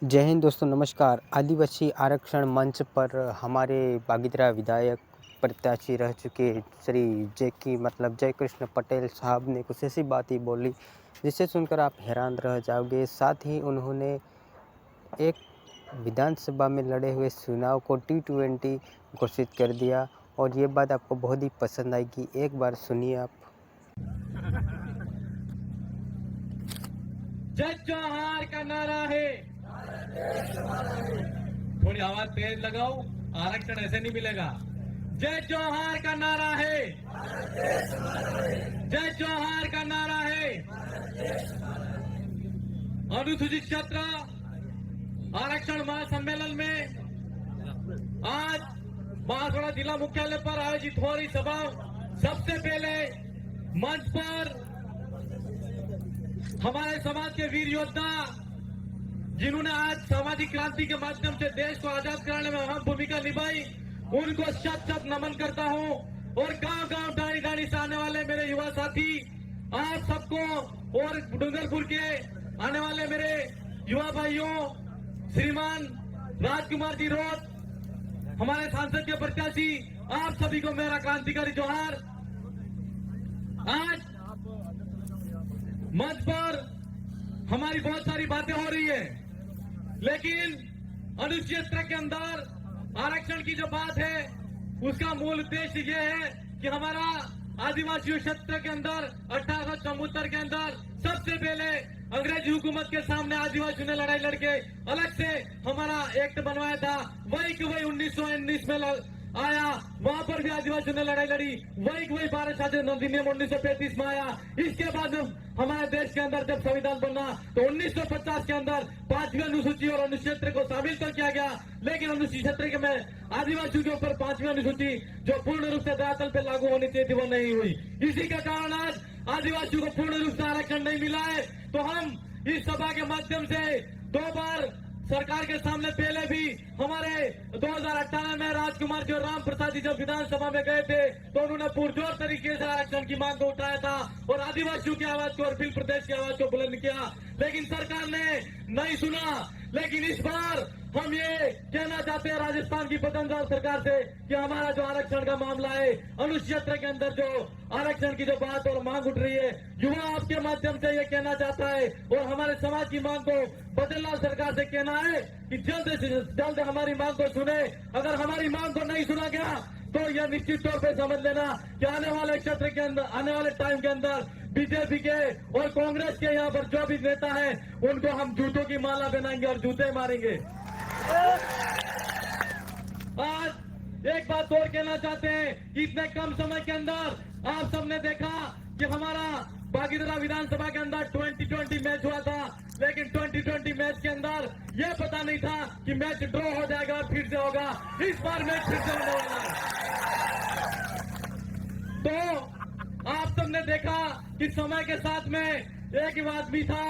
जय हिंद दोस्तों, नमस्कार। आदिवासी आरक्षण मंच पर हमारे बागीदरा विधायक प्रत्याशी रह चुके श्री जय कृष्ण पटेल साहब ने कुछ ऐसी बात ही बोली जिसे सुनकर आप हैरान रह जाओगे। साथ ही उन्होंने एक विधानसभा में लड़े हुए चुनाव को T20 घोषित कर दिया और ये बात आपको बहुत ही पसंद आएगी। एक बार सुनिए आप। जय जोहार का नारा है। थोड़ी आवाज तेज लगाओ, आरक्षण ऐसे नहीं मिलेगा। जय जोहार का नारा है। जय जोहार का नारा है। अनुसूचित क्षेत्र आरक्षण महासम्मेलन में आज बांसवाड़ा जिला मुख्यालय पर आयोजित हो रही सभा, सबसे पहले मंच पर हमारे समाज के वीर योद्धा जिन्होंने आज सामाजिक क्रांति के माध्यम से देश को आजाद कराने में अहम भूमिका निभाई, उनको शत शत नमन करता हूं। और गांव गांव डाणी डाणी से आने वाले मेरे युवा साथी आप सबको और डूंगरपुर के आने वाले मेरे युवा भाइयों, श्रीमान राजकुमार जी रोड, हमारे सांसद के प्रत्याशी, आप सभी को मेरा क्रांतिकारी जोहार। आज मंच पर हमारी बहुत सारी बातें हो रही है, लेकिन अनुसूचित क्षेत्र के अंदर आरक्षण की जो बात है उसका मूल उद्देश्य ये है कि हमारा आदिवासी क्षेत्र के अंदर 1874 के अंदर सबसे पहले अंग्रेजी हुकूमत के सामने आदिवासियों ने लड़ाई लड़के अलग से हमारा एक्ट बनवाया था। वही कि वही 1919 में आया, वहां पर भी आदिवासियों ने लड़ाई लड़ी। वही भारत शासन अधिनियम 1935 में आया। इसके बाद हमारे देश के अंदर जब संविधान बना तो 1950 के अंदर 5वीं अनुसूची और अनुक्षेत्र को शामिल तो किया गया, लेकिन अनुसूचित क्षेत्र में आदिवासियों के ऊपर 5वीं अनुसूची जो पूर्ण रूप से धरातल पे लागू होनी चाहिए थी वो नहीं हुई। इसी के कारण आज आदिवासियों को पूर्ण रूप से आरक्षण नहीं मिला है। तो हम इस सभा के माध्यम से 2 बार सरकार के सामने पहले भी हमारे 2018 में राजकुमार जी और राम प्रसाद जी जब विधानसभा में गए थे तो उन्होंने पुरजोर तरीके से आरक्षण की मांग को उठाया था और आदिवासियों की आवाज को और फिर प्रदेश की आवाज को बुलंद किया, लेकिन सरकार ने नहीं सुना। लेकिन इस बार हम ये कहना चाहते हैं राजस्थान की बदनदार सरकार से कि हमारा जो आरक्षण का मामला है, अनुसूचित क्षेत्र के अंदर जो आरक्षण की जो बात और मांग उठ रही है, युवा आपके माध्यम से ये कहना चाहता है और हमारे समाज की मांग को बदलना सरकार से कहना है कि जल्द से जल्द हमारी मांग को सुने। अगर हमारी मांग को नहीं सुना गया तो यह निश्चित तौर पर समझ लेना कि आने वाले क्षेत्र के अंदर, आने वाले टाइम के अंदर बीजेपी के और कांग्रेस के यहाँ पर जो भी नेता है उनको हम जूतों की माला बनाएंगे और जूते मारेंगे। आज एक बात और कहना चाहते हैं कि इतने कम समय के अंदर आप सबने देखा कि हमारा बागीदरा विधानसभा के अंदर 2020 मैच हुआ था, लेकिन 2020 मैच के अंदर यह पता नहीं था कि मैच ड्रॉ हो जाएगा और फिर से होगा। इस बार मैच फिर से होने वाला है। तो आप सबने देखा कि समय के साथ में एक ही आदमी था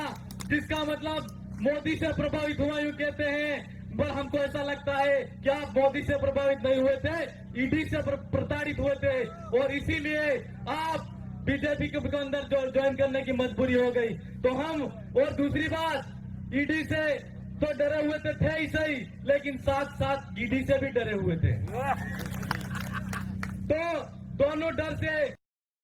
जिसका मतलब मोदी से प्रभावित हुआ यूं कहते हैं, पर हमको ऐसा लगता है कि आप मोदी से प्रभावित नहीं हुए थे, ईडी से प्रताड़ित हुए थे और इसीलिए आप बीजेपी के अंदर ज्वाइन करने की मजबूरी हो गई। तो हम, और दूसरी बात, ईडी से तो डरे हुए थे ही सही, लेकिन साथ साथ ईडी से भी डरे हुए थे। तो दोनों डर से